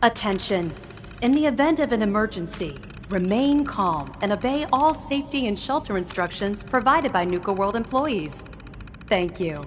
Attention! In the event of an emergency, remain calm and obey all safety and shelter instructions provided by Nuka World employees. Thank you.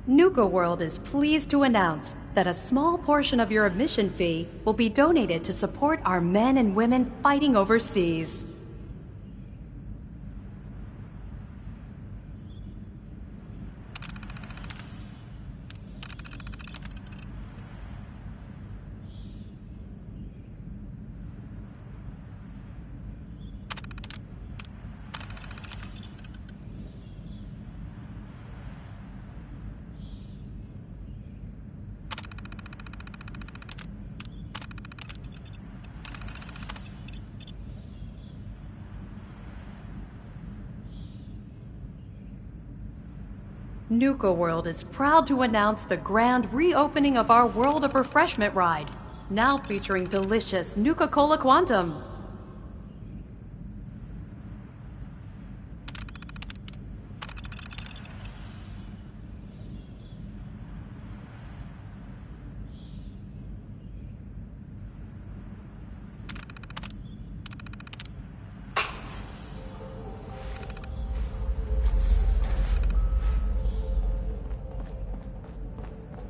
Nuka World is pleased to announce that a small portion of your admission fee will be donated to support our men and women fighting overseas. Nuka World is proud to announce the grand reopening of our World of Refreshment ride, now featuring delicious Nuka-Cola Quantum.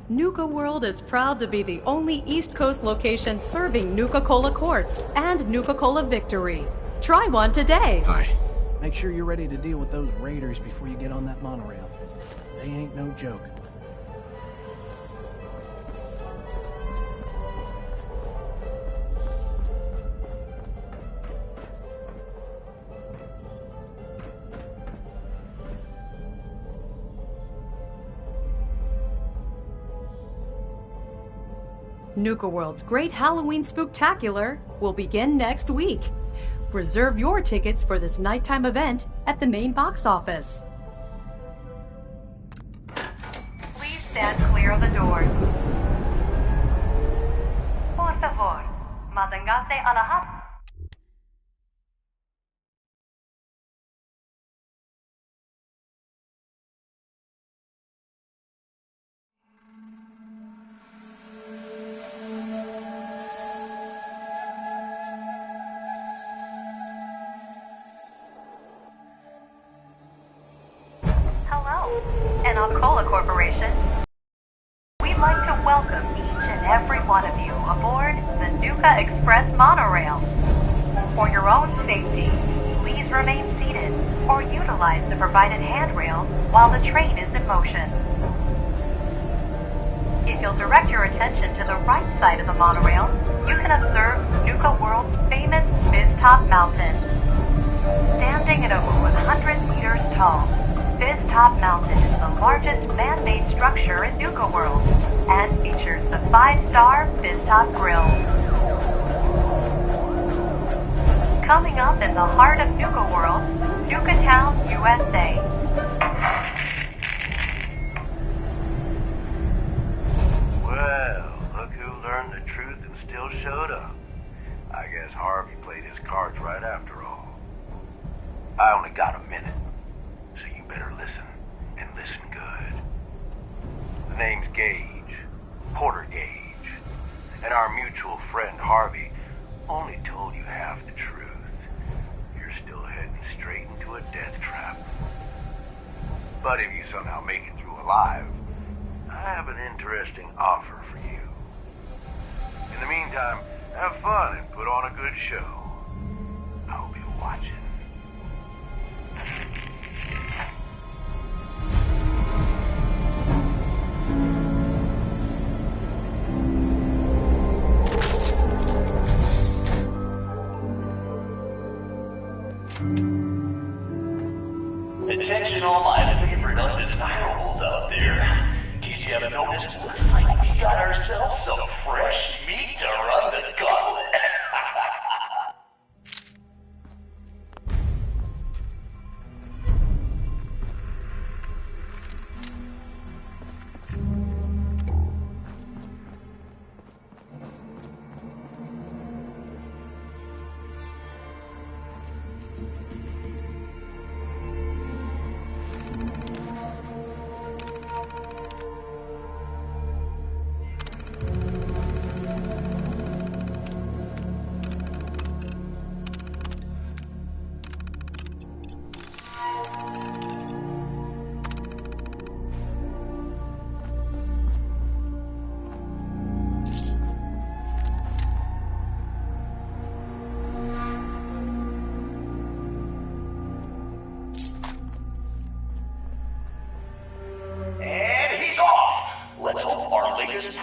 Nuka World is proud to be the only East Coast location serving Nuka-Cola Quartz and Nuka-Cola Victory. Try one today. Hi. Make sure you're ready to deal with those raiders before you get on that monorail. They ain't no joke. Nuka World's Great Halloween Spooktacular will begin next week. Reserve your tickets for this nighttime event at the main box office. Please stand clear of the doors. Por favor, manténgase alejado. And Alcola Corporation, we'd like to welcome each and every one of you aboard the Nuka Express monorail. For your own safety, please remain seated or utilize the provided handrails while the train is in motion. If you'll direct your attention to the right side of the monorail, you can observe Nuka World's famous Fizz Top Mountain. Standing at over 100 meters tall, Fizz Top Mountain is the largest man-made structure in Nuka World and features the 5-star Fizz Top Grill. Coming up in the heart of Nuka World, Nuka Town, USA. Well, look who learned the truth and still showed up. I guess Harvey played his cards right after all. I only got a minute. So you better listen, and listen good. The name's Gage, Porter Gage, and our mutual friend Harvey only told you half the truth. You're still heading straight into a death trap. But if you somehow make it through alive, I have an interesting offer for you. In the meantime, have fun and put on a good show. I'll be watching. Attention all my favorite undesirables out there. In case you haven't noticed, looks like we got ourselves some fresh meat to run the gauntlet.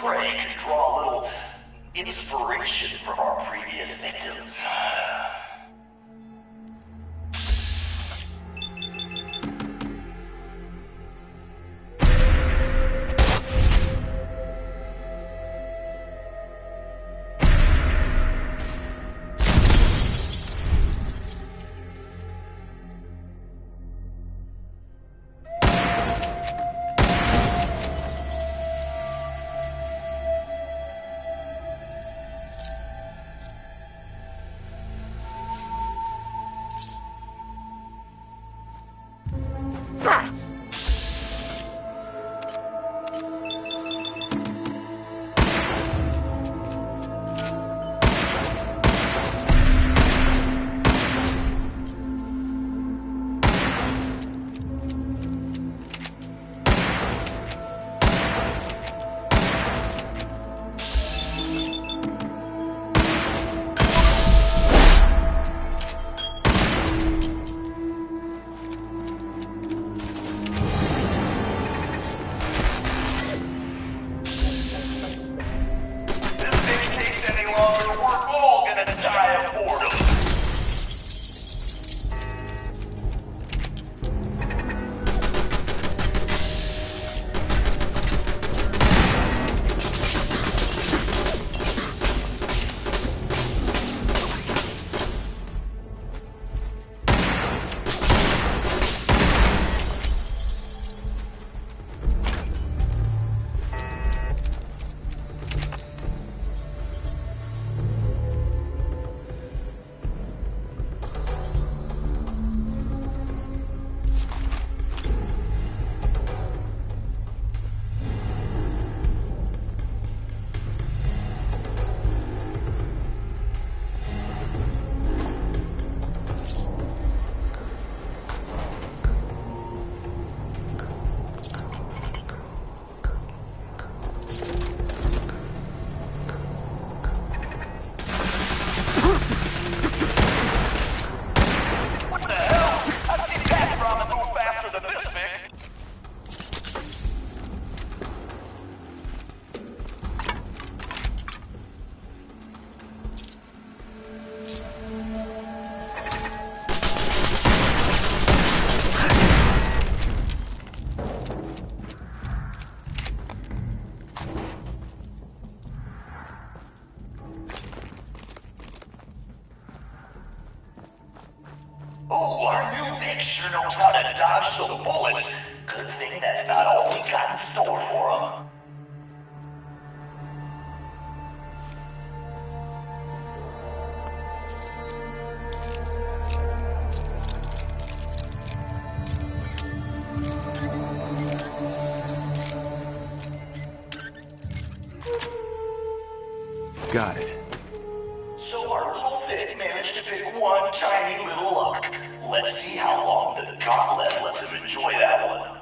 Prey can draw a little inspiration from our previous victims. Oh, our new Vic sure knows how to dodge some bullets. Good thing that's not all we got in store for him. Got it. So our little Vic managed to pick one tiny little lock. Let's see how long the gauntlet lets him enjoy that one.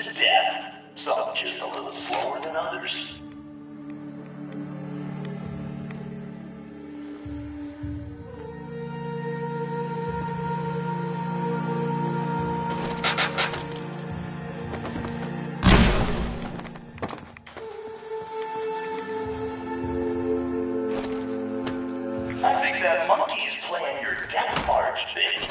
to death. Some just a little slower than others. I think that monkey is playing your death march, bitch.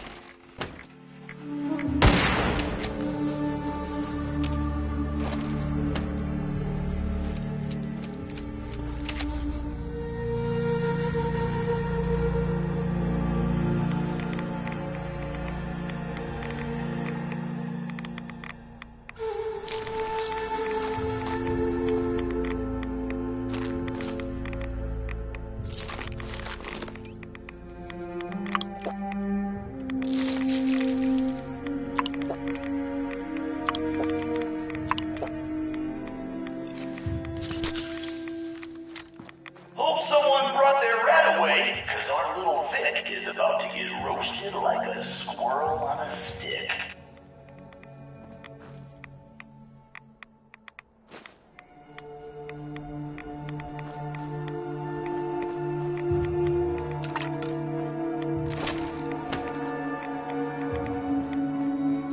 Hope someone brought their rat away, because our little Vic is about to get roasted like a squirrel on a stick.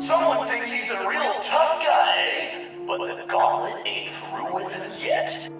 Someone thinks he's a real tough guy, eh? But the gauntlet ain't through with him yet.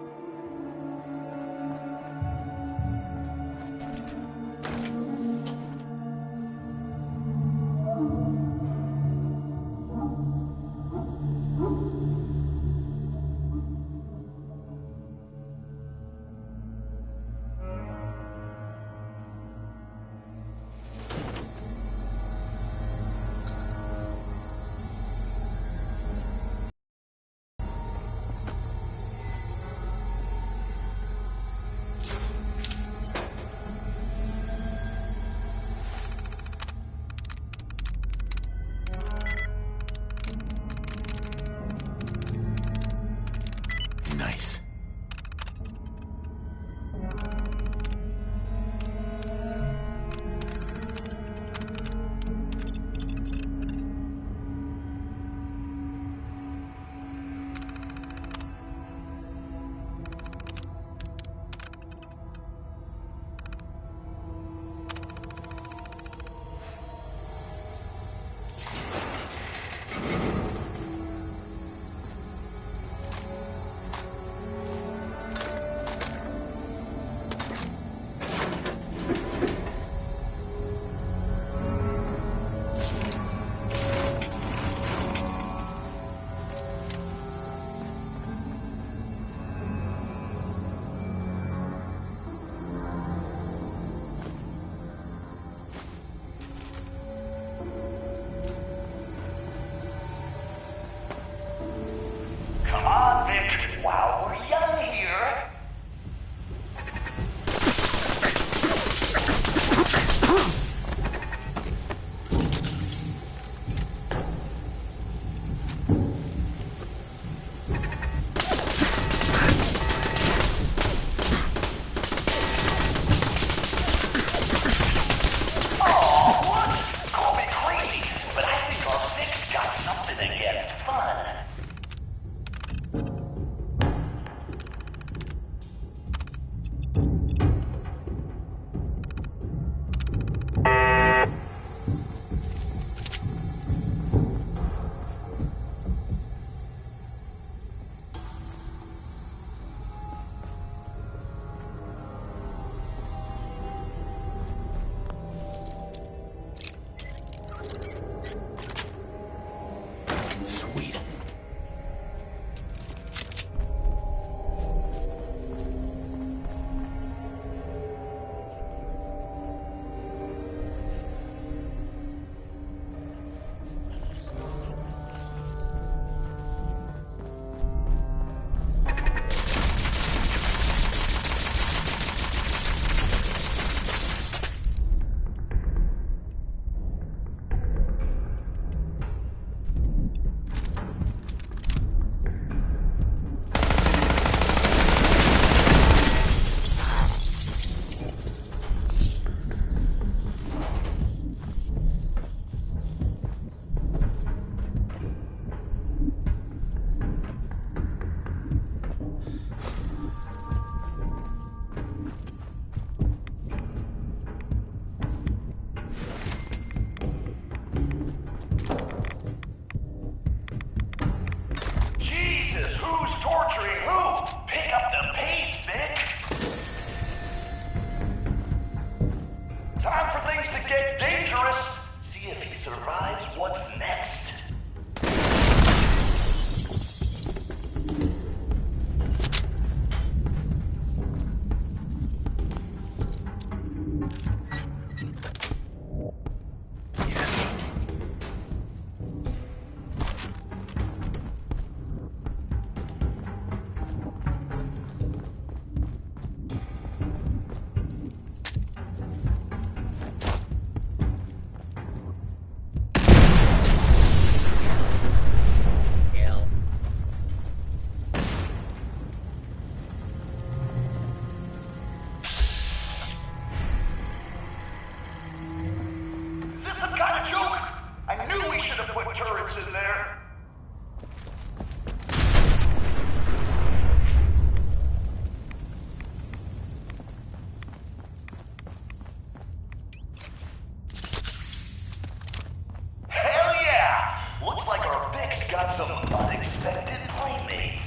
Nice. Come on, Vic, while we're young here. Call me crazy, but I think our Vic's got something against fun. Sweet. Who's torturing who? Pick up the pace, Vic. Time for things to get dangerous. See if he survives what's next. In there. Hell yeah! Looks like our Vic's got some unexpected playmates.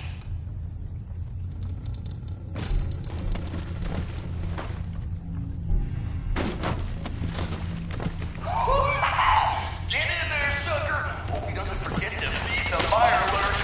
Get in there, sucker! Hope he doesn't forget to feed the fire alert.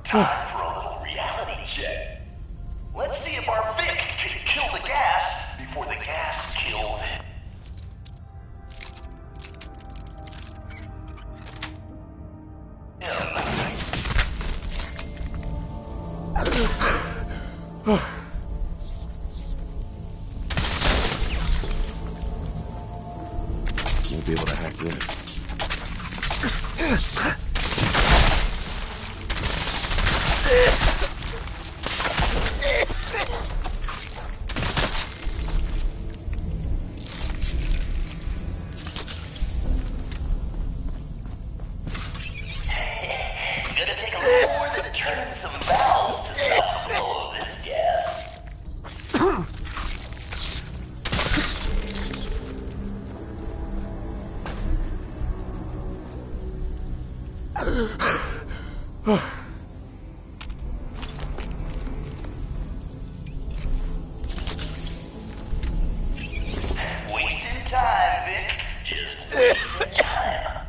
Time for a little reality check. Let's see if our Vic can kill the gas before the gas kills him. Won't be able to hack this. Gonna take a little more than turning some valves to stop the flow of this gas. Wasting time, Vic. Just wasting time.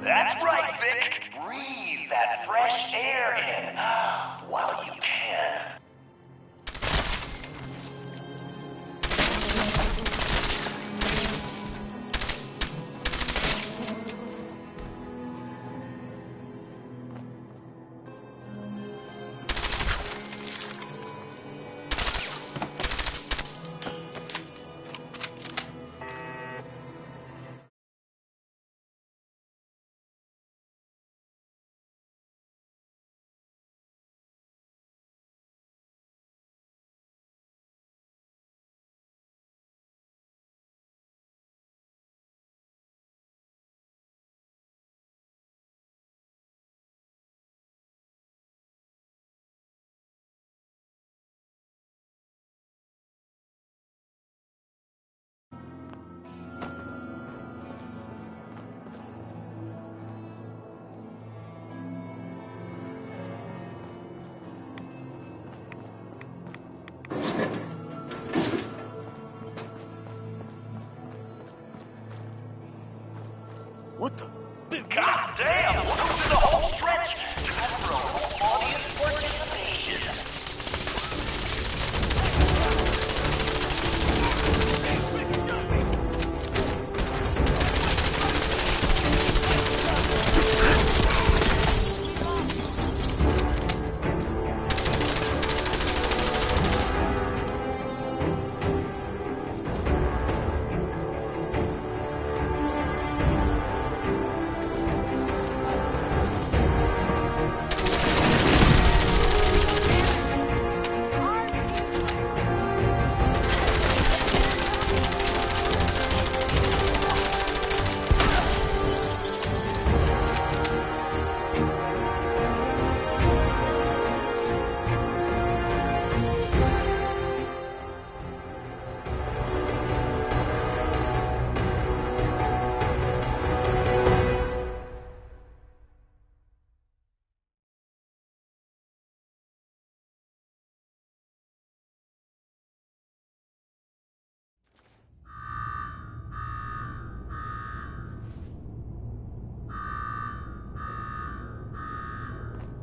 That's right, Vic. Breathe that fresh air in while you can. What the? God damn! Look through the whole stretch! Time for a whole audience participation!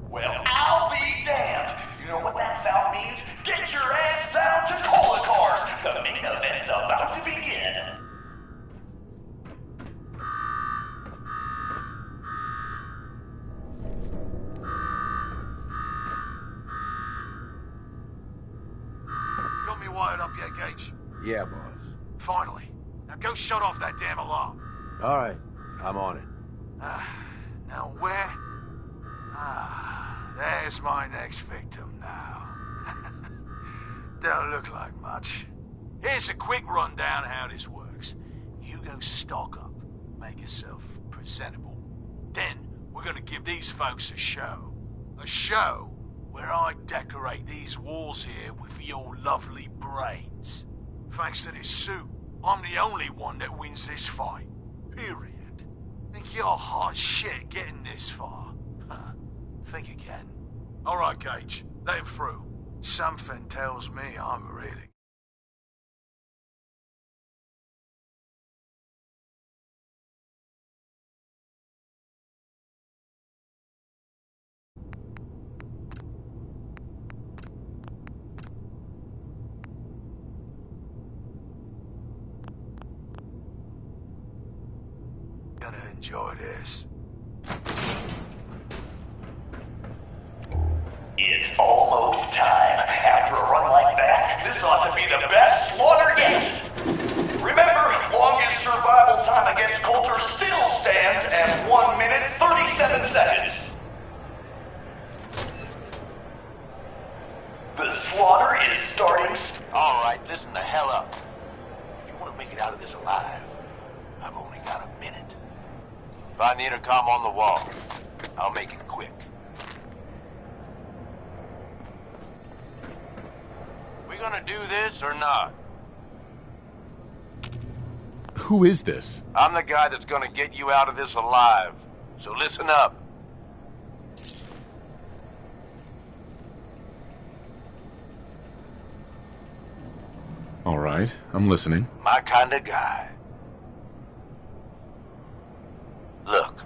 Well, I'll be damned! You know what that sound means? Get your ass down to Cola Card! The main event's about to begin! Got me wired up yet, Gage? Yeah, boss. Finally. Now go shut off that damn alarm. All right, I'm on it. Now where? There's my next victim now. Don't look like much. Here's a quick rundown how this works. You go stock up, make yourself presentable. Then we're gonna give these folks a show. A show where I decorate these walls here with your lovely brains. Thanks to this suit, I'm the only one that wins this fight. Period. Think you're hot shit getting this far? Think again. All right, Gage. Let him through. Something tells me I'm really... gonna enjoy this. It's almost time. After a run like that, this ought to be the best slaughter yet. Remember, longest survival time against Coulter still stands at 1 minute 37 seconds. The slaughter is starting. All right, listen the hell up. If you want to make it out of this alive, I've only got a minute. Find the intercom on the wall. I'll make it quick. We gonna do this or not? Who is this? I'm the guy that's gonna get you out of this alive. So listen up. All right, I'm listening. My kind of guy. Look,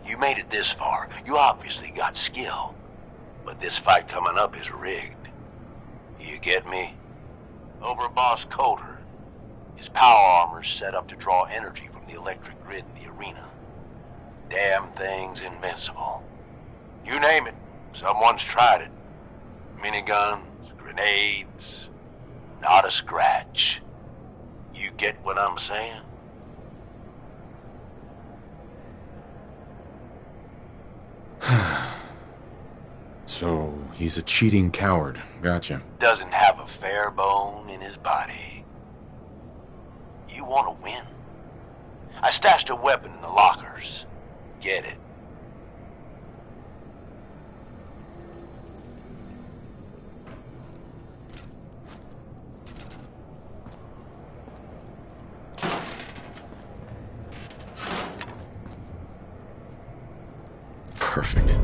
You made it this far. You obviously got skill. But this fight coming up is rigged. You get me? Over Boss Coulter, his power armor's set up to draw energy from the electric grid in the arena. Damn thing's invincible. You name it, someone's tried it. Miniguns, grenades, not a scratch. You get what I'm saying? So, he's a cheating coward. Gotcha. Doesn't have a fair bone in his body. You want to win? I stashed a weapon in the lockers. Get it. Perfect.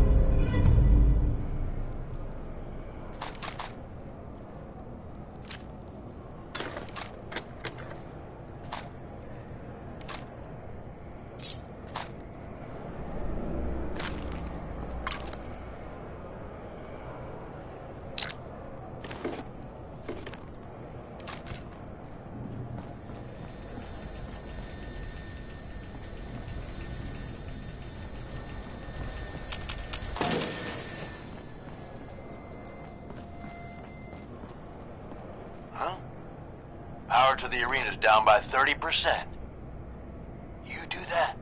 Power to the arena's down by 30%. You do that?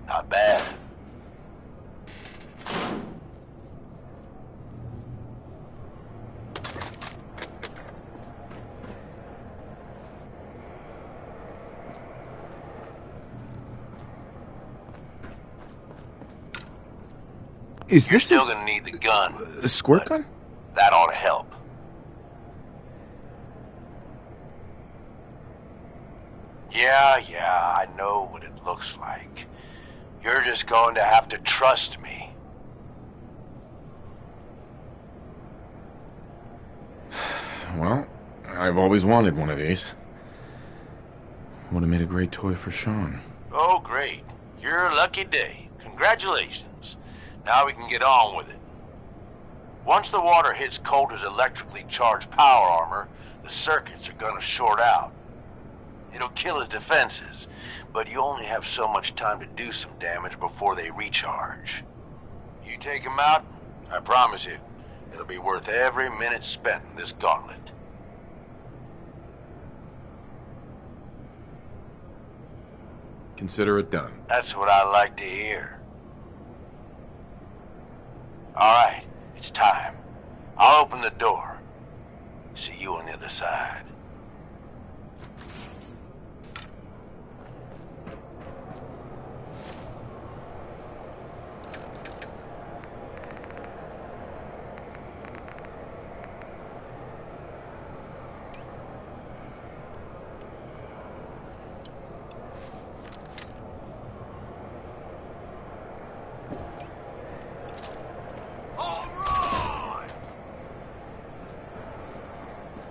Not bad. Is You're this still gonna need the gun. a squirt gun? That ought to help. Yeah, I know what it looks like. You're just going to have to trust me. Well, I've always wanted one of these. Would have made a great toy for Sean. Oh, great. You're a lucky day. Congratulations. Now we can get on with it. Once the water hits Coulter's electrically charged power armor, the circuits are gonna short out. It'll kill his defenses, but you only have so much time to do some damage before they recharge. You take him out, I promise you, it'll be worth every minute spent in this gauntlet. Consider it done. That's what I like to hear. All right, it's time. I'll open the door. See you on the other side.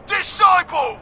Disciple!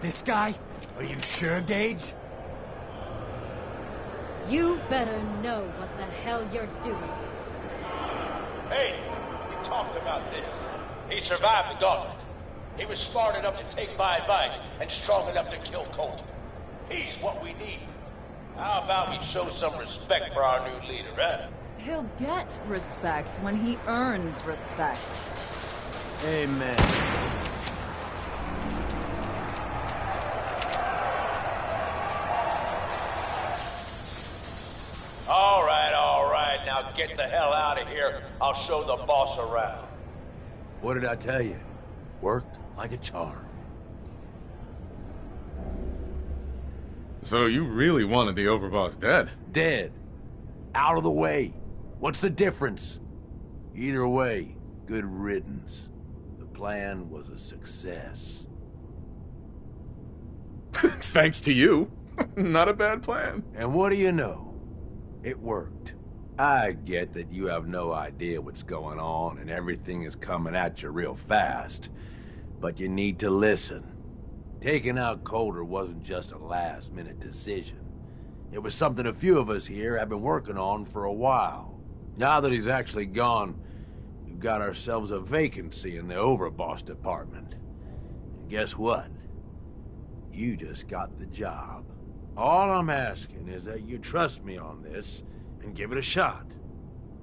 This guy? Are you sure, Gage? You better know what the hell you're doing. Hey, we talked about this. He survived the gauntlet. He was smart enough to take my advice and strong enough to kill Coulter. He's what we need. How about we show some respect for our new leader, huh? He'll get respect when he earns respect. Amen. All right. Now get the hell out of here. I'll show the boss around. What did I tell you? Worked like a charm. So you really wanted the overboss dead? Dead. Out of the way. What's the difference? Either way, good riddance. The plan was a success. Thanks to you. Not a bad plan. And what do you know? It worked. I get that you have no idea what's going on and everything is coming at you real fast. But you need to listen. Taking out Coulter wasn't just a last-minute decision. It was something a few of us here have been working on for a while. Now that he's actually gone, we've got ourselves a vacancy in the overboss department. And guess what? You just got the job. All I'm asking is that you trust me on this and give it a shot.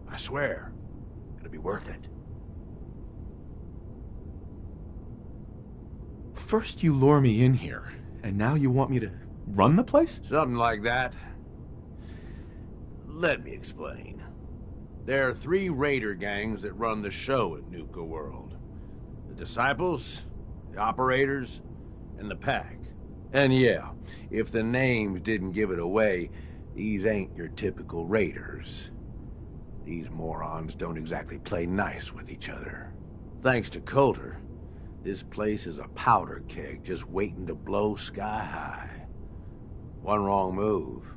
I swear, it'll be worth it. First you lure me in here, and now you want me to run the place? Something like that. Let me explain. There are 3 raider gangs that run the show at Nuka World. The Disciples, the Operators, and the Pack. And yeah, if the names didn't give it away, these ain't your typical raiders. These morons don't exactly play nice with each other. Thanks to Coulter, this place is a powder keg just waiting to blow sky high. One wrong move,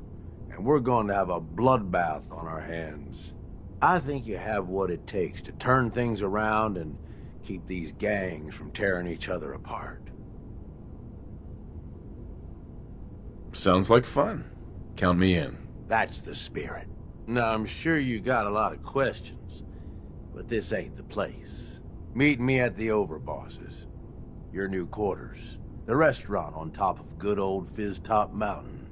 and we're going to have a bloodbath on our hands. I think you have what it takes to turn things around and keep these gangs from tearing each other apart. Sounds like fun. Count me in. That's the spirit. Now, I'm sure you got a lot of questions, but this ain't the place. Meet me at the Overboss's, your new quarters, the restaurant on top of good old Fizz-Top Mountain.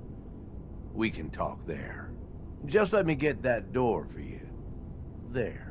We can talk there. Just let me get that door for you. There.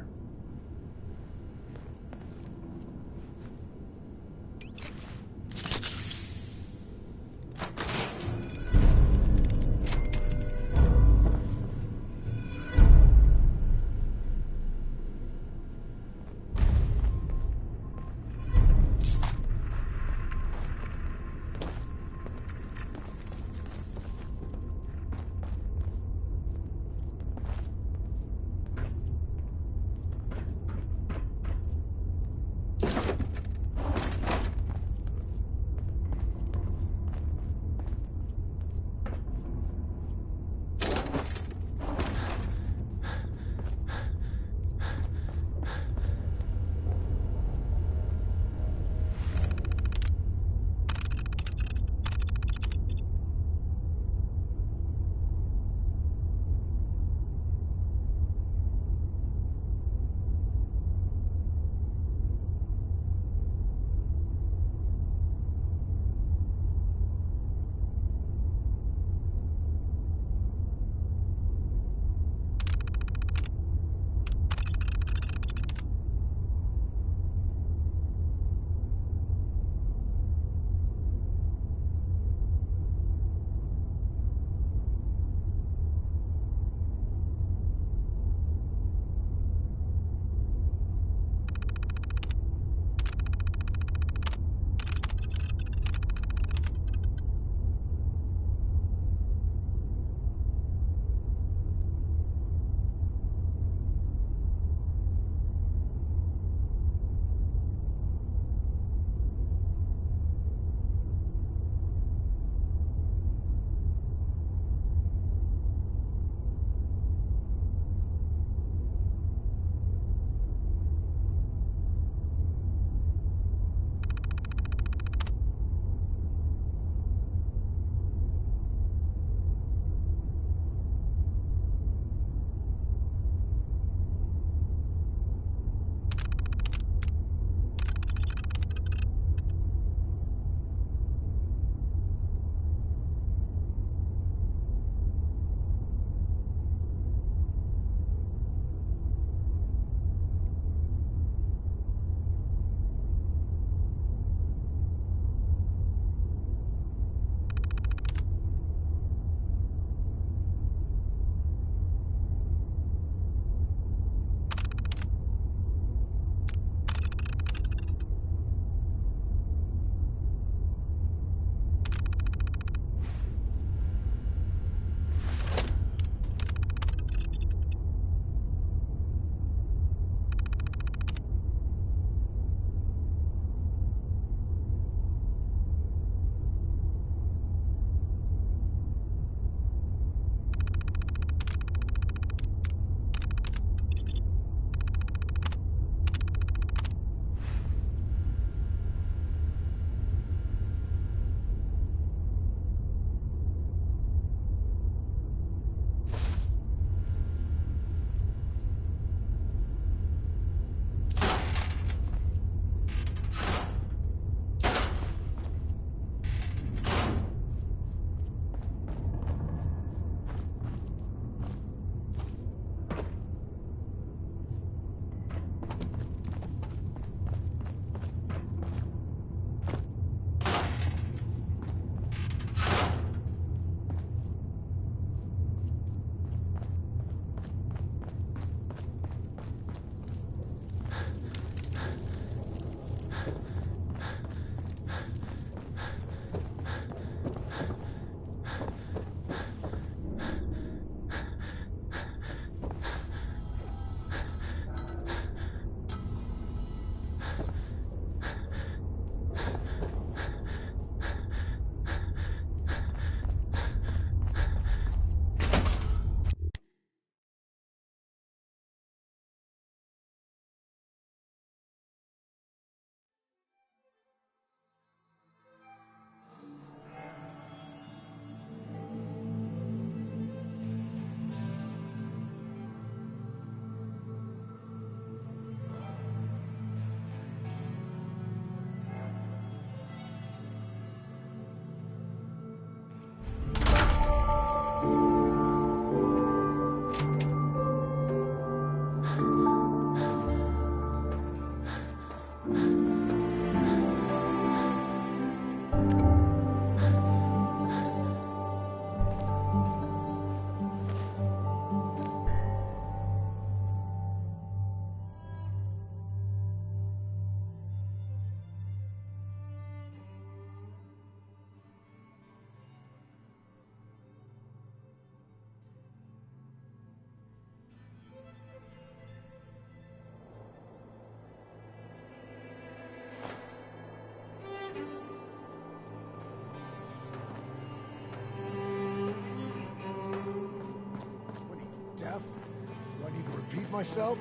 with myself?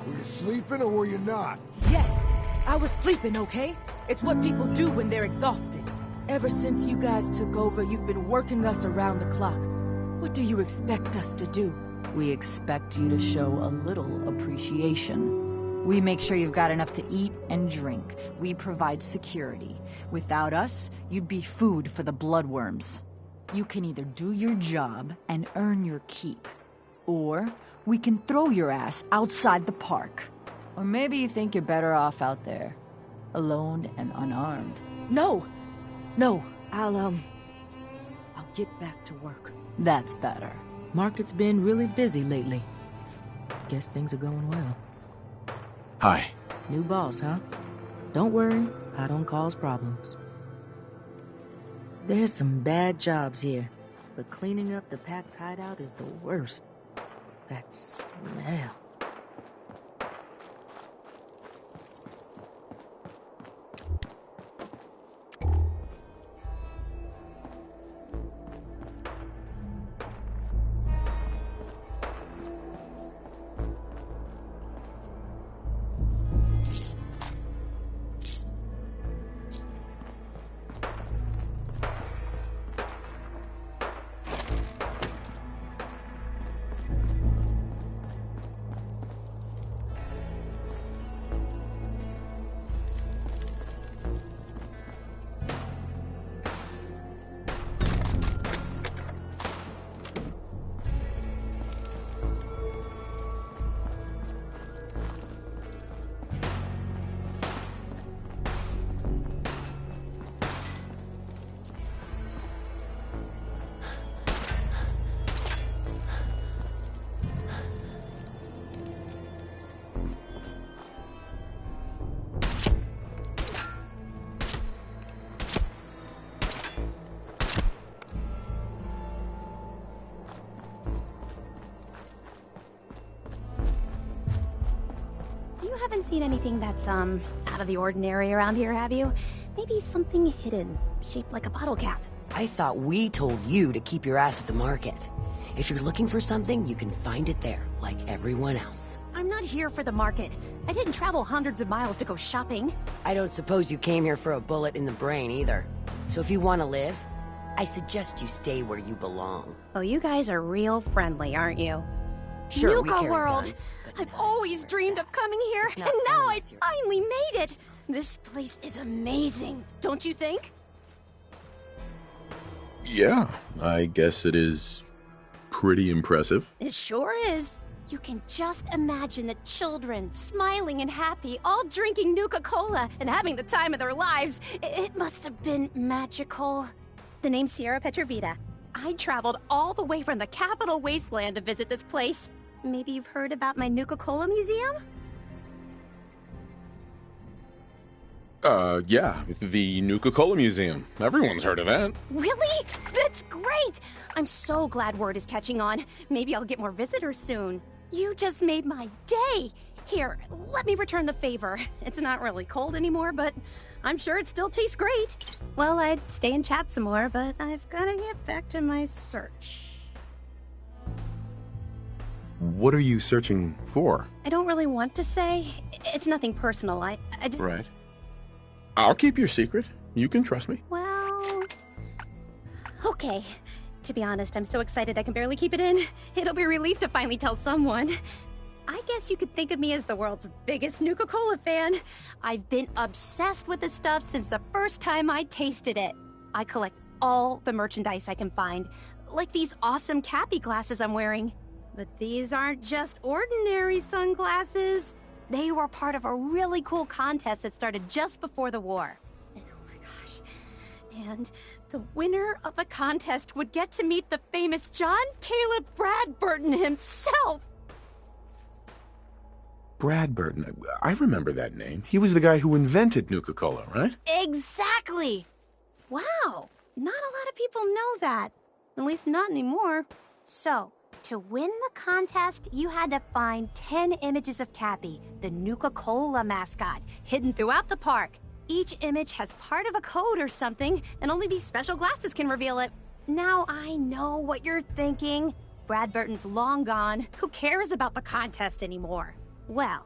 Were you sleeping or were you not? Yes, I was sleeping, okay? It's what people do when they're exhausted. Ever since you guys took over, you've been working us around the clock. What do you expect us to do? We expect you to show a little appreciation. We make sure you've got enough to eat and drink. We provide security. Without us, you'd be food for the bloodworms. You can either do your job and earn your keep, or we can throw your ass outside the park. Or maybe you think you're better off out there, alone and unarmed. No! I'll get back to work. That's better. Market's been really busy lately. Guess things are going well. Hi. New boss, huh? Don't worry, I don't cause problems. There's some bad jobs here, but cleaning up the Pack's hideout is the worst. That smell. Haven't seen anything that's, out of the ordinary around here, have you? Maybe something hidden, shaped like a bottle cap. I thought we told you to keep your ass at the market. If you're looking for something, you can find it there, like everyone else. I'm not here for the market. I didn't travel hundreds of miles to go shopping. I don't suppose you came here for a bullet in the brain, either. So if you want to live, I suggest you stay where you belong. Oh, you guys are real friendly, aren't you? Sure, Nuka we World! guns, I've always dreamed of coming here, and now I finally made it! This place is amazing, don't you think? Yeah, I guess it is pretty impressive. It sure is. You can just imagine the children, smiling and happy, all drinking Nuka-Cola and having the time of their lives. It must have been magical. The name's Sierra Petrovita. I traveled all the way from the capital wasteland to visit this place. Maybe you've heard about my Nuka-Cola museum? Yeah, the Nuka-Cola Museum. Everyone's heard of that. Really? That's great! I'm so glad word is catching on. Maybe I'll get more visitors soon. You just made my day! Here, let me return the favor. It's not really cold anymore, but I'm sure it still tastes great. Well, I'd stay and chat some more, but I've gotta get back to my search. What are you searching for? I don't really want to say. It's nothing personal. I just... Right. I'll keep your secret. You can trust me. Well... Okay. To be honest, I'm so excited I can barely keep it in. It'll be a relief to finally tell someone. I guess you could think of me as the world's biggest Nuka-Cola fan. I've been obsessed with this stuff since the first time I tasted it. I collect all the merchandise I can find, like these awesome Cappy glasses I'm wearing. But these aren't just ordinary sunglasses. They were part of a really cool contest that started just before the war. And oh my gosh. And the winner of the contest would get to meet the famous John Caleb Bradburton himself. Bradburton. I remember that name. He was the guy who invented Nuka-Cola, right? Exactly. Wow. Not a lot of people know that. At least not anymore. So, to win the contest, you had to find 10 images of Cappy, the Nuka-Cola mascot, hidden throughout the park. Each image has part of a code or something, and only these special glasses can reveal it. Now I know what you're thinking. Brad Burton's long gone. Who cares about the contest anymore? Well,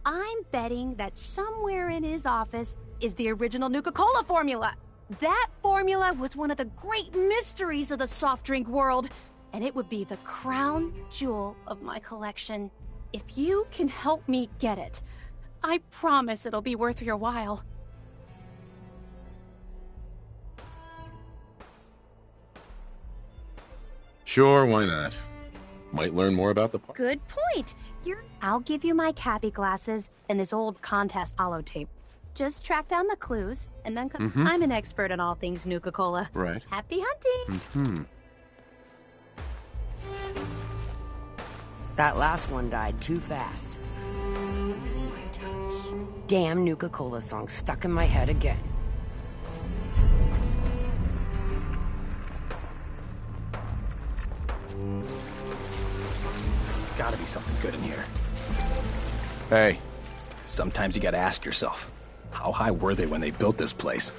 I'm betting that somewhere in his office is the original Nuka-Cola formula. That formula was one of the great mysteries of the soft drink world, and it would be the crown jewel of my collection. If you can help me get it, I promise it'll be worth your while. Sure, why not? Might learn more about the park. Good point. I'll give you my cappy glasses and this old contest holotape. Just track down the clues, and then I'm an expert in all things Nuka-Cola. Right. Happy hunting! That last one died too fast. Losing my touch. Damn Nuka-Cola song stuck in my head again. Gotta be something good in here. Hey, sometimes you gotta ask yourself, how high were they when they built this place?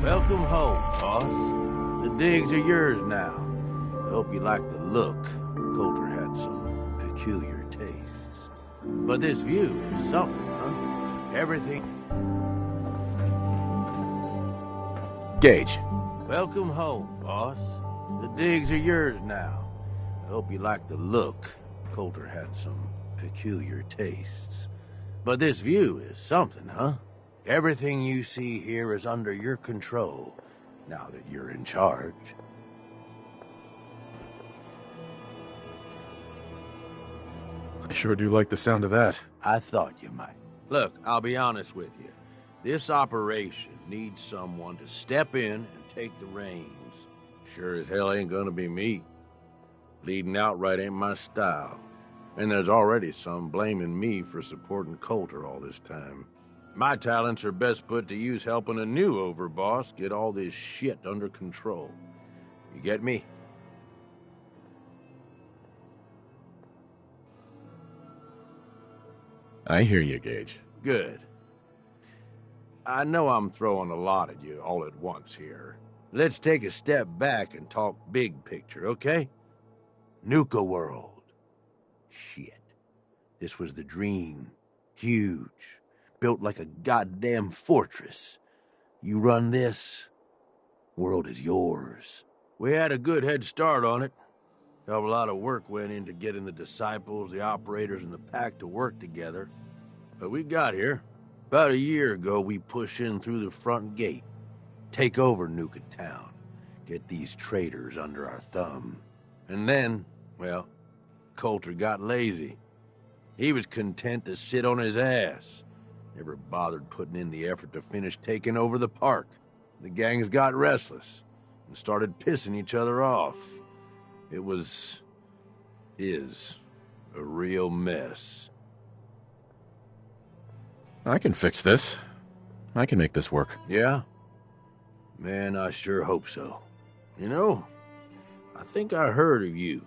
Welcome home, boss. The digs are yours now. I hope you like the look. Coulter had some peculiar tastes. But this view is something, huh? Everything... Gage. Welcome home, boss. The digs are yours now. I hope you like the look. Coulter had some peculiar tastes. But this view is something, huh? Everything you see here is under your control, now that you're in charge. I sure do like the sound of that. I thought you might. Look, I'll be honest with you. This operation needs someone to step in and take the reins. Sure as hell ain't gonna be me. Leading outright ain't my style. And there's already some blaming me for supporting Coulter all this time. My talents are best put to use helping a new overboss get all this shit under control. You get me? I hear you, Gage. Good. I know I'm throwing a lot at you all at once here. Let's take a step back and talk big picture, okay? Nuka World. Shit. This was the dream. Huge. Built like a goddamn fortress. You run this, world is yours. We had a good head start on it. Hell of a lot of work went into getting the disciples, the operators, and the pack to work together. But we got here. About a year ago, we push in through the front gate. Take over Nuka Town. Get these traitors under our thumb. And then, well, Coulter got lazy. He was content to sit on his ass. Never bothered putting in the effort to finish taking over the park. The gangs got restless and started pissing each other off. It is a real mess. I can fix this. I can make this work. Yeah? Man, I sure hope so. You know, I think I heard of you.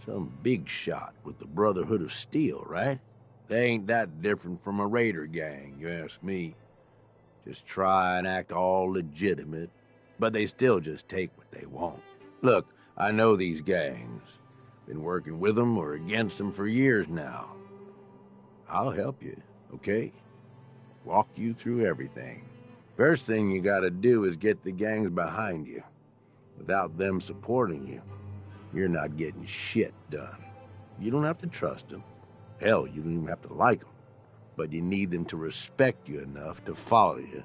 Some big shot with the Brotherhood of Steel, right? They ain't that different from a raider gang, you ask me. Just try and act all legitimate, but they still just take what they want. Look, I know these gangs. Been working with them or against them for years now. I'll help you, okay? Walk you through everything. First thing you gotta do is get the gangs behind you. Without them supporting you, you're not getting shit done. You don't have to trust them. Hell, you don't even have to like them. But you need them to respect you enough to follow you.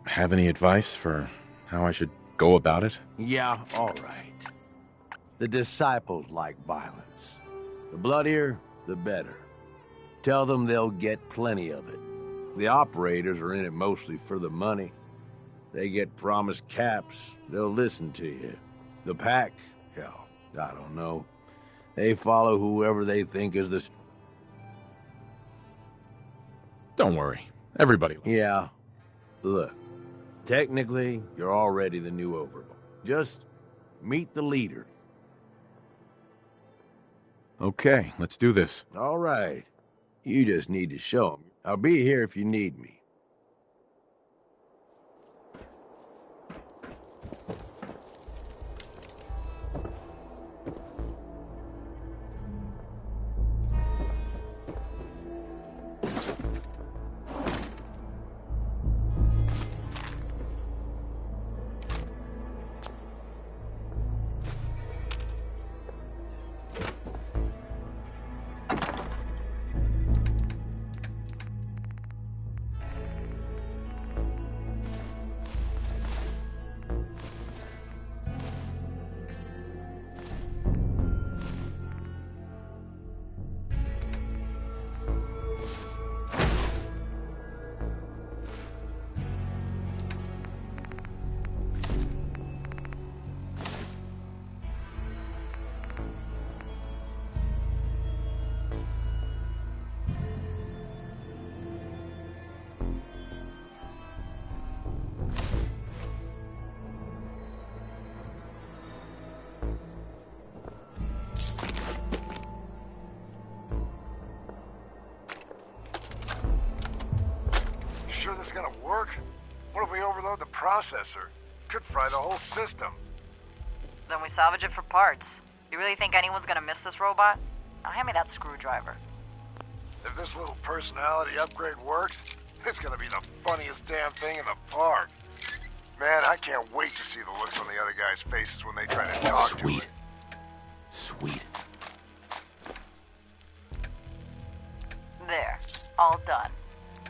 Have any advice for how I should go about it? Yeah, all right. The disciples like violence. The bloodier, the better. Tell them they'll get plenty of it. The operators are in it mostly for the money. They get promised caps, they'll listen to you. The pack, hell, I don't know. They follow whoever they think is the... Don't worry. Everybody... Yeah. Look, technically, you're already the new overlord. Just meet the leader. Okay, let's do this. All right. You just need to show them. I'll be here if you need me. Sure this is gonna work? What if we overload the processor? Could fry the whole system. Then we salvage it for parts. You really think anyone's gonna miss this robot? Now hand me that screwdriver. If this little personality upgrade works, it's gonna be the funniest damn thing in the park. Man, I can't wait to see the looks on the other guys' faces when they try to talk to it. Sweet. There. All done.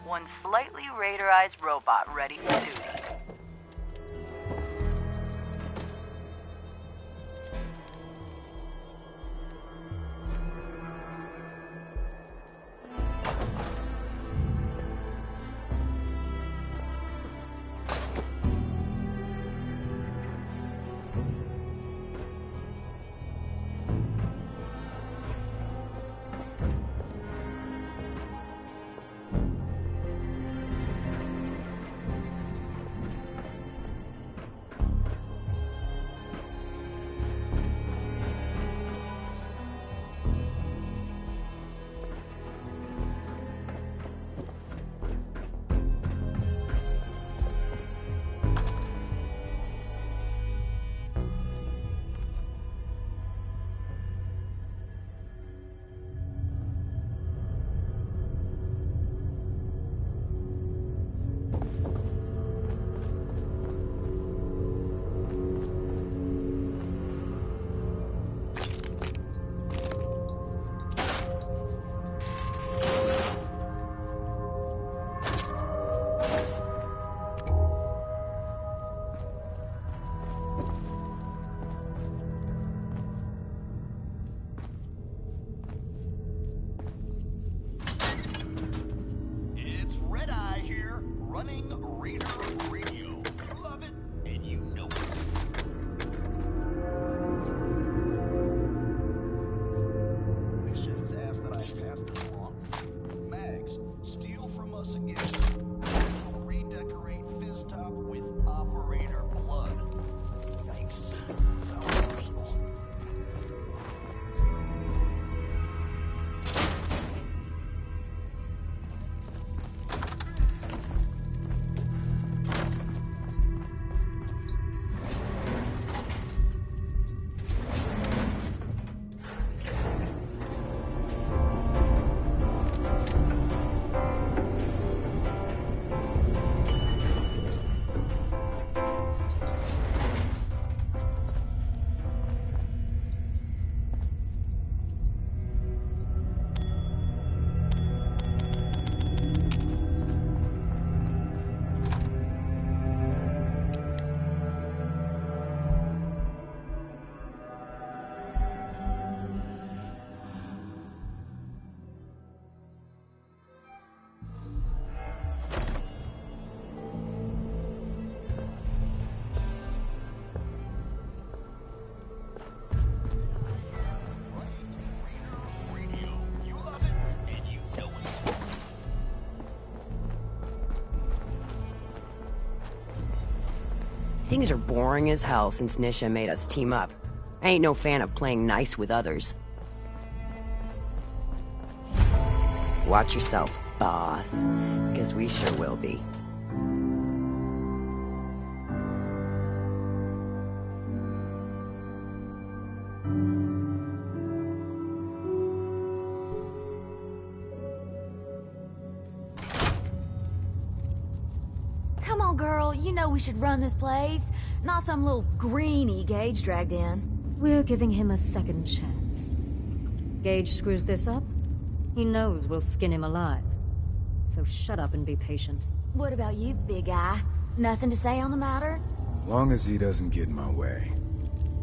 One slightly radarized robot ready for duty. Things are boring as hell since Nisha made us team up. I ain't no fan of playing nice with others. Watch yourself, boss. Because we sure will be. Come on, girl. You know we should run this place. Not some little greenie Gage dragged in. We're giving him a second chance. Gage screws this up, he knows we'll skin him alive. So shut up and be patient. What about you, big guy? Nothing to say on the matter? As long as he doesn't get in my way.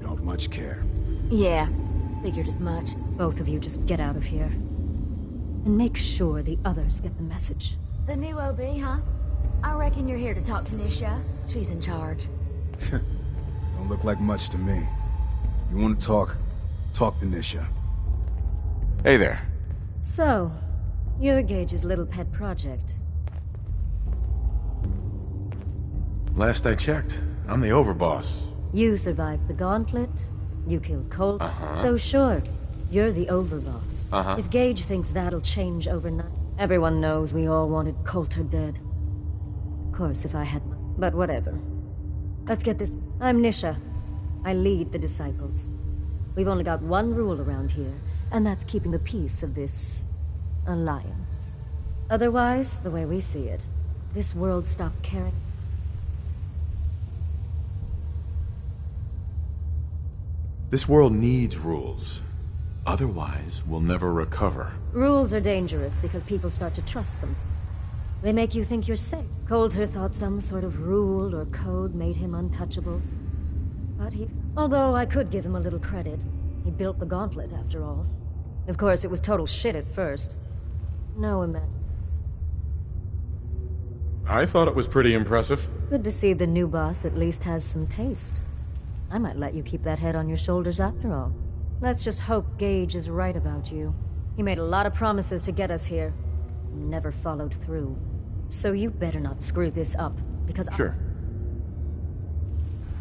Don't much care. Yeah, figured as much. Both of you just get out of here. And make sure the others get the message. The new OB, huh? I reckon you're here to talk to Nisha. She's in charge. Don't look like much to me. You want to talk? Talk to Nisha. Hey there. So, you're Gage's little pet project. Last I checked, I'm the overboss. You survived the gauntlet, you killed Colt, so sure, you're the overboss. If Gage thinks that'll change overnight, everyone knows we all wanted Coulter dead. Of course, if I had... But whatever. Let's get this... I'm Nisha. I lead the Disciples. We've only got one rule around here, and that's keeping the peace of this... alliance. Otherwise, the way we see it, this world stopped caring. This world needs rules. Otherwise, we'll never recover. Rules are dangerous because people start to trust them. They make you think you're safe. Coulter thought some sort of rule or code made him untouchable. But he... Although I could give him a little credit. He built the gauntlet, after all. Of course, it was total shit at first. No, I thought it was pretty impressive. Good to see the new boss at least has some taste. I might let you keep that head on your shoulders after all. Let's just hope Gage is right about you. He made a lot of promises to get us here. Never followed through. So you better not screw this up, because Sure.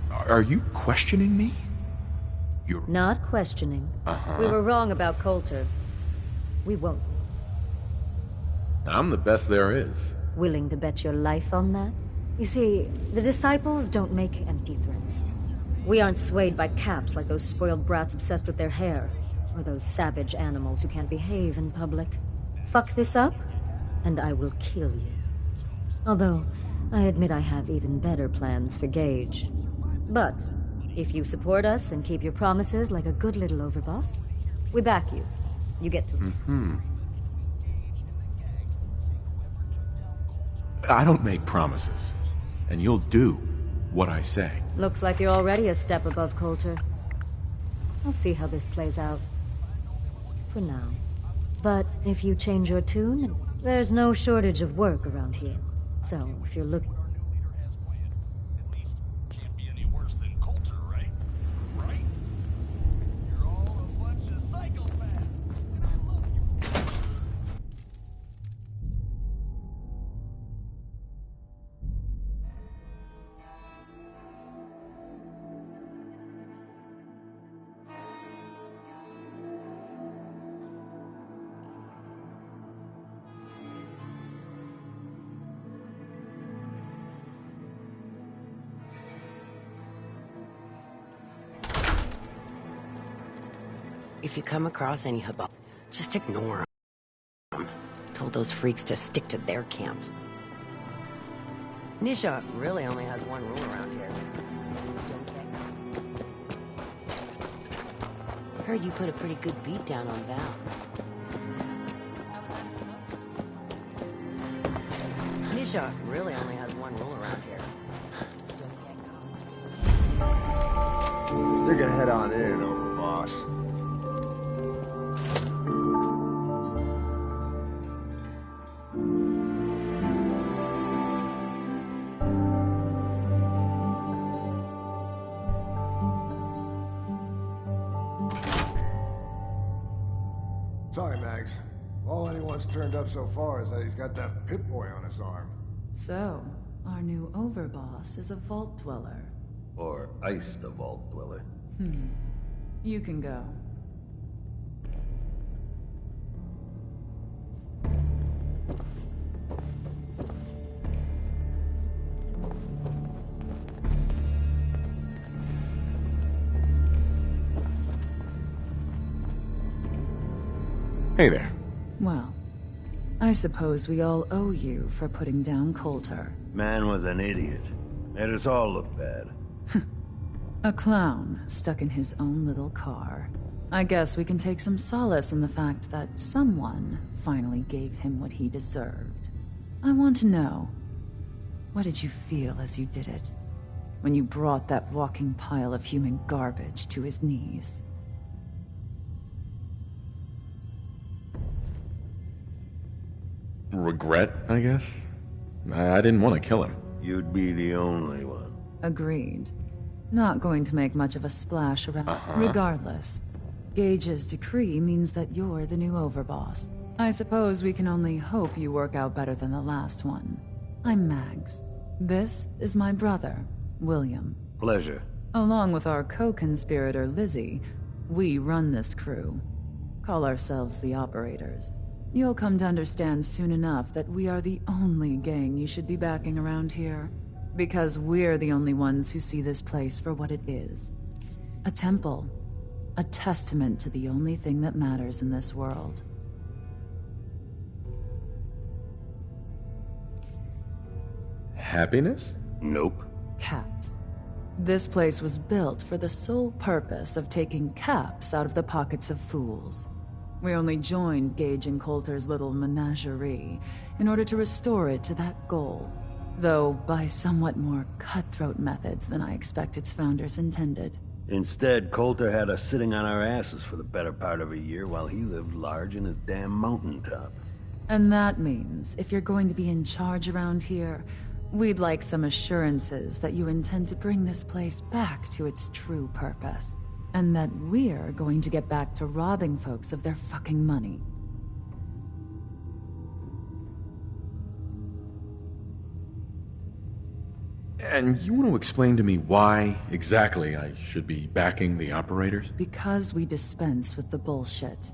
Are you questioning me? You're... Not questioning. We were wrong about Coulter. We won't. I'm the best there is. Willing to bet your life on that? You see, the Disciples don't make empty threats. We aren't swayed by caps like those spoiled brats obsessed with their hair, or those savage animals who can't behave in public. Fuck this up, and I will kill you. Although, I admit I have even better plans for Gage. But, if you support us and keep your promises like a good little overboss, we back you. You get to... I don't make promises, and you'll do what I say. Looks like you're already a step above Coulter. I'll see how this plays out. For now. But if you change your tune, there's no shortage of work around here. So, if you're looking... If you come across any hubbub, just ignore them. Told those freaks to stick to their camp. Nisha really only has one rule around here. Don't get... Heard you put a pretty good beat down on Val. Nisha really only has one rule around here. You can head on in, overboss. Sorry, Mags. All anyone's turned up so far is that he's got that Pip-Boy on his arm. So, our new overboss is a vault dweller. Or ice the vault dweller. You can go. Hey there. Well, I suppose we all owe you for putting down Coulter. Man was an idiot. Made us all look bad. A clown stuck in his own little car. I guess we can take some solace in the fact that someone finally gave him what he deserved. I want to know, what did you feel as you did it? When you brought that walking pile of human garbage to his knees? Regret, I guess? I didn't want to kill him. You'd be the only one. Agreed. Not going to make much of a splash around. Regardless, Gage's decree means that you're the new overboss. I suppose we can only hope you work out better than the last one. I'm Mags. This is my brother, William. Pleasure. Along with our co-conspirator, Lizzie, we run this crew. Call ourselves the Operators. You'll come to understand soon enough that we are the only gang you should be backing around here. Because we're the only ones who see this place for what it is. A temple. A testament to the only thing that matters in this world. Happiness? Nope. Caps. This place was built for the sole purpose of taking caps out of the pockets of fools. We only joined Gage and Coulter's little menagerie in order to restore it to that goal, though by somewhat more cutthroat methods than I expect its founders intended. Instead, Coulter had us sitting on our asses for the better part of a year while he lived large in his damn mountaintop. And that means, if you're going to be in charge around here, we'd like some assurances that you intend to bring this place back to its true purpose. And that we're going to get back to robbing folks of their fucking money. And you want to explain to me why exactly I should be backing the Operators? Because we dispense with the bullshit.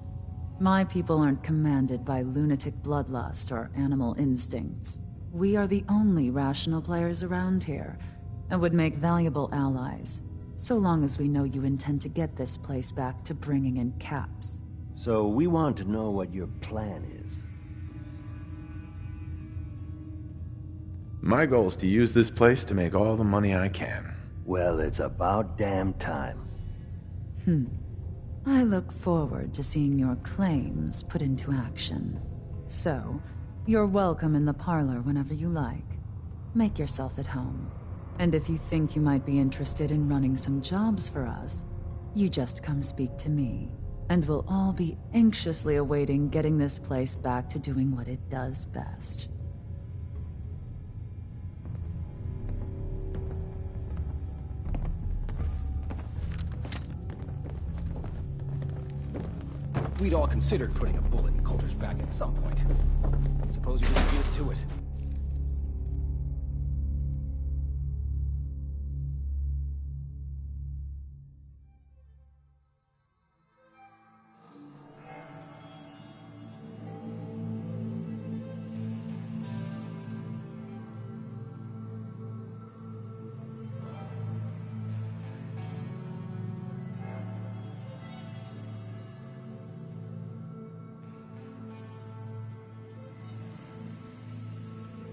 My people aren't commanded by lunatic bloodlust or animal instincts. We are the only rational players around here, and would make valuable allies. So long as we know you intend to get this place back to bringing in caps. So we want to know what your plan is. My goal is to use this place to make all the money I can. Well, it's about damn time. I look forward to seeing your claims put into action. So, you're welcome in the parlor whenever you like. Make yourself at home. And if you think you might be interested in running some jobs for us, you just come speak to me. And we'll all be anxiously awaiting getting this place back to doing what it does best. We'd all considered putting a bullet in Coulter's back at some point. Suppose you just beat us to it.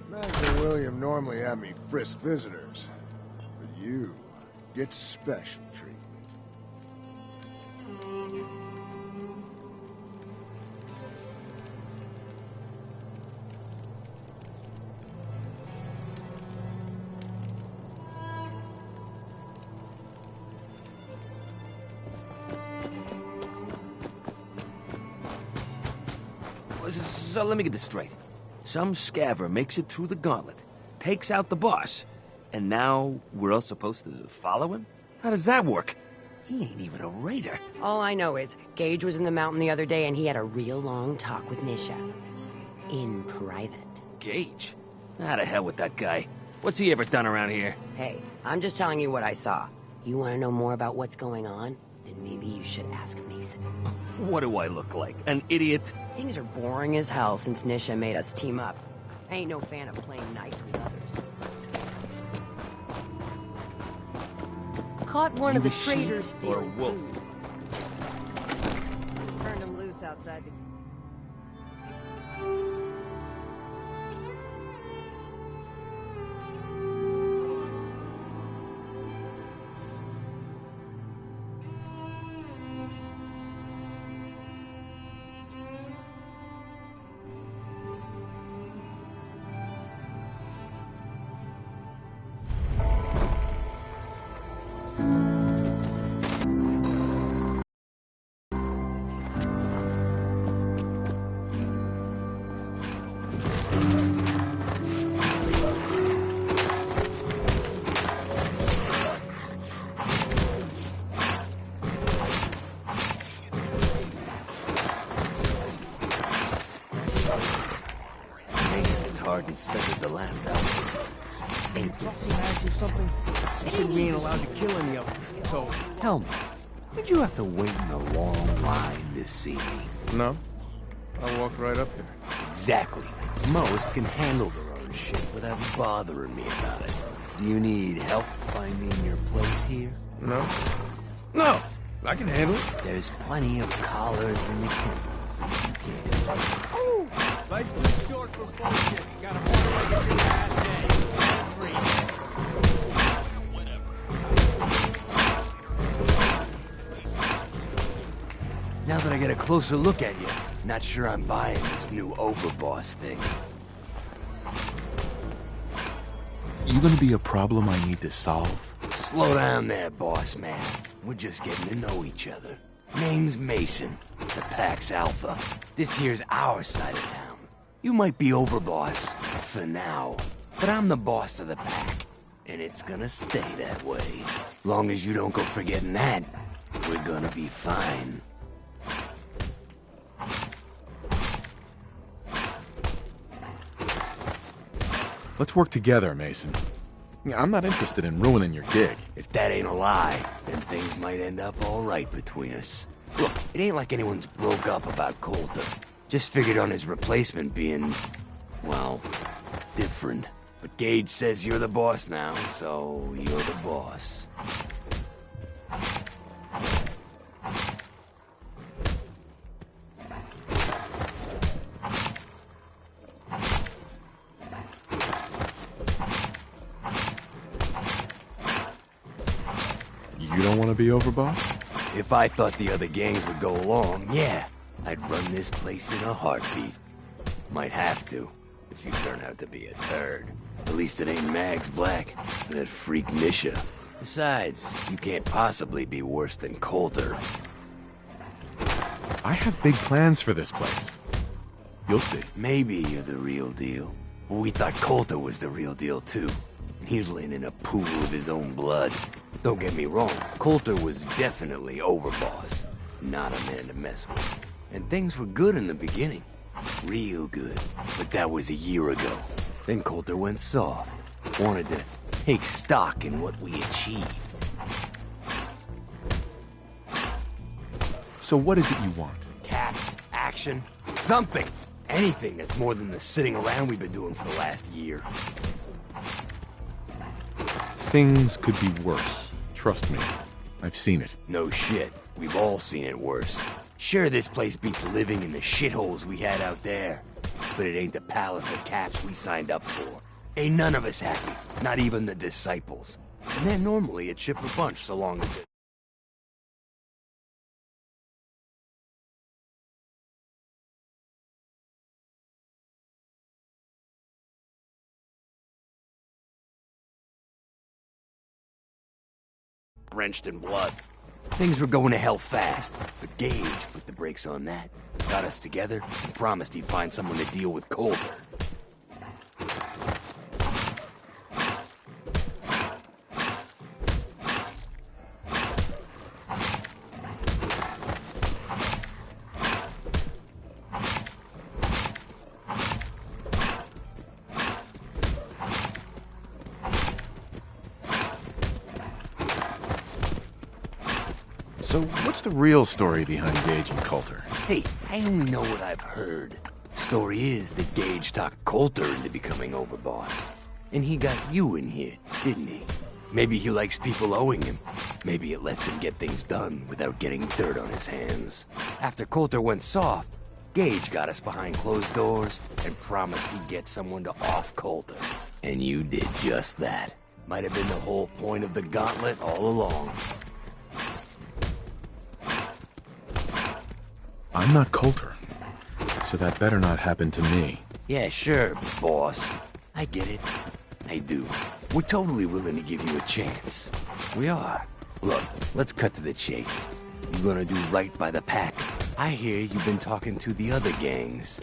Mags and William normally have me frisk visitors, but you get special treatment. So let me get this straight. Some scaver makes it through the gauntlet, takes out the boss, and now we're all supposed to follow him? How does that work? He ain't even a raider. All I know is Gage was in the mountain the other day and he had a real long talk with Nisha. In private. Gage? How to hell with that guy? What's he ever done around here? Hey, I'm just telling you what I saw. You want to know more about what's going on? Then maybe you should ask Mason. What do I look like? An idiot? Things are boring as hell since Nisha made us team up. I ain't no fan of playing nice with others. Caught one You of the a sheep traders or a stealing wolf? food. Turned him loose outside the... Hard and feathered the last hours. Ain't Can I ask you something? You said we ain't allowed to kill any of them, so... Tell me, did you have to wait in a long line to see me? No. I walked right up here. Exactly. Most can handle their own shit without bothering me about it. Do you need help finding your place here? No. No! I can handle it. There's plenty of collars in the kennels if you can. Ooh! Life's too short for bullshit. You gotta work like it's your last day. Now that I get a closer look at you, not sure I'm buying this new overboss thing. You gonna be a problem I need to solve? Slow down there, boss man. We're just getting to know each other. Name's Mason, the Pack's Alpha. This here's our side of town. You might be overboss, for now, but I'm the boss of the Pack, and it's gonna stay that way. Long as you don't go forgetting that, we're gonna be fine. Let's work together, Mason. I'm not interested in ruining your gig. If that ain't a lie, then things might end up all right between us. Look, it ain't like anyone's broke up about Coulter. Just figured on his replacement being, well, different. But Gage says you're the boss now, so you're the boss. You don't want to be overboss? If I thought the other gangs would go along, yeah, I'd run this place in a heartbeat. Might have to, if you turn out to be a turd. At least it ain't Mags Black, that freak Nisha. Besides, you can't possibly be worse than Coulter. I have big plans for this place. You'll see. Maybe you're the real deal. But we thought Coulter was the real deal, too. He's laying in a pool of his own blood. Don't get me wrong, Coulter was definitely overboss. Not a man to mess with. And things were good in the beginning. Real good. But that was a year ago. Then Coulter went soft. Wanted to take stock in what we achieved. So what is it you want? Caps, action, something. Anything that's more than the sitting around we've been doing for the last year. Things could be worse. Trust me. I've seen it. No shit. We've all seen it worse. Sure, this place beats living in the shitholes we had out there. But it ain't the palace of caps we signed up for. Ain't none of us happy. Not even the disciples. And they're normally a chipper bunch so long as they... Drenched in blood. Things were going to hell fast, but Gage put the brakes on that, got us together, and promised he'd find someone to deal with Coulter. So what's the real story behind Gage and Coulter? Hey, I only know what I've heard. Story is that Gage talked Coulter into becoming overboss. And he got you in here, didn't he? Maybe he likes people owing him. Maybe it lets him get things done without getting dirt on his hands. After Coulter went soft, Gage got us behind closed doors and promised he'd get someone to off Coulter. And you did just that. Might have been the whole point of the gauntlet all along. I'm not Coulter, so that better not happen to me. Yeah, sure, boss. I get it. I do. We're totally willing to give you a chance. We are. Look, let's cut to the chase. You're gonna do right by the pack. I hear you've been talking to the other gangs.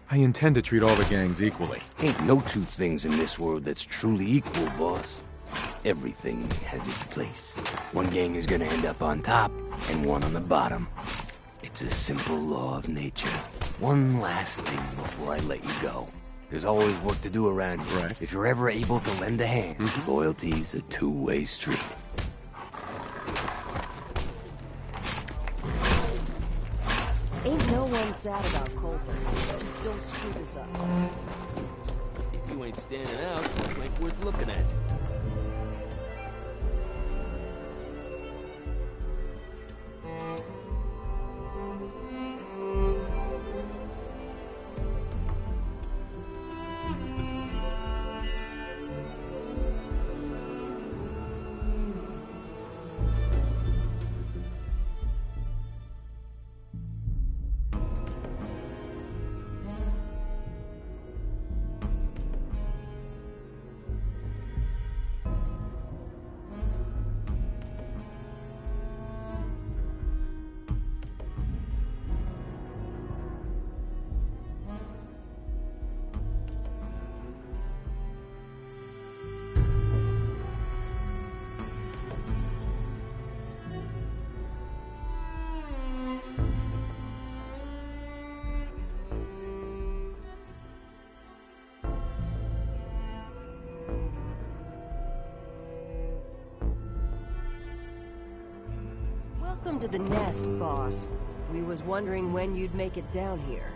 I intend to treat all the gangs equally. Ain't no two things in this world that's truly equal, boss. Everything has its place. One gang is gonna end up on top, and one on the bottom. It's a simple law of nature. One last thing before I let you go. There's always work to do around here. Right. If you're ever able to lend a hand, loyalty's a two-way street. Ain't no one sad about Coulter. Just don't screw this up. If you ain't standing out, it ain't worth looking at. Welcome to the nest, boss. We was wondering when you'd make it down here.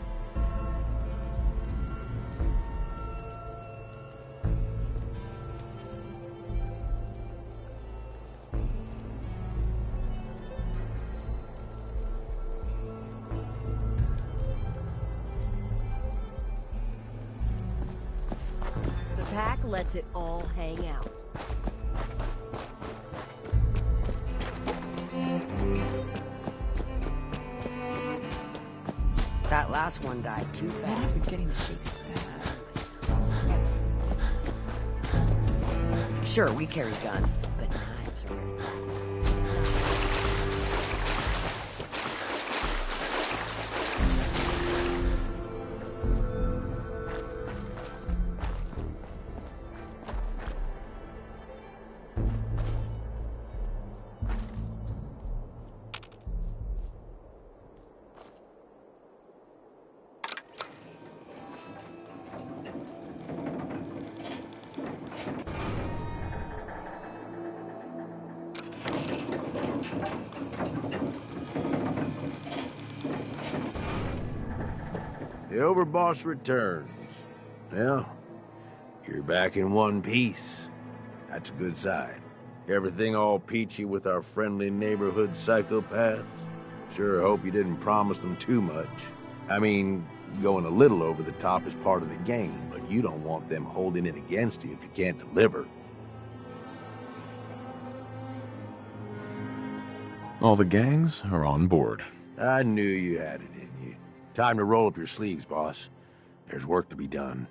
The pack lets it all hang out. That last one died too fast. Getting the shakes. Sure, we carry guns, but knives are where it's at. The Overboss returns. Well, you're back in one piece. That's a good sign. Everything all peachy with our friendly neighborhood psychopaths? Sure hope you didn't promise them too much. I mean, going a little over the top is part of the game, but you don't want them holding it against you if you can't deliver. All the gangs are on board. I knew you had it in you. Time to roll up your sleeves, boss. There's work to be done.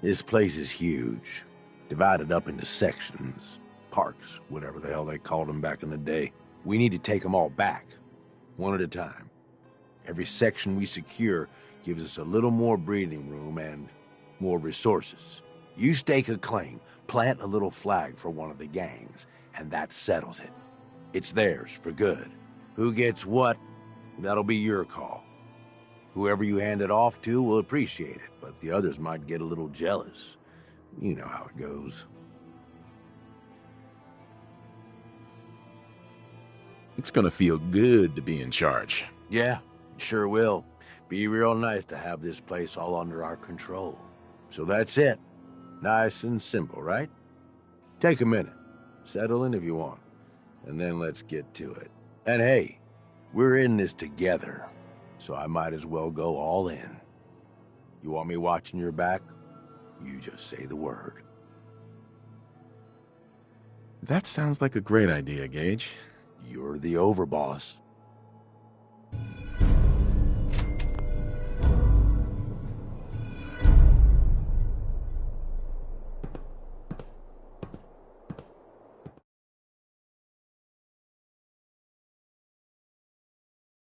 This place is huge, divided up into sections, parks, whatever the hell they called them back in the day. We need to take them all back, one at a time. Every section we secure gives us a little more breathing room and more resources. You stake a claim, plant a little flag for one of the gangs, and that settles it. It's theirs for good. Who gets what, that'll be your call. Whoever you hand it off to will appreciate it, but the others might get a little jealous. You know how it goes. It's gonna feel good to be in charge. Yeah, sure will. Be real nice to have this place all under our control. So that's it. Nice and simple, right? Take a minute. Settle in if you want. And then let's get to it. And hey, we're in this together, so I might as well go all in. You want me watching your back? You just say the word. That sounds like a great idea, Gage. You're the overboss.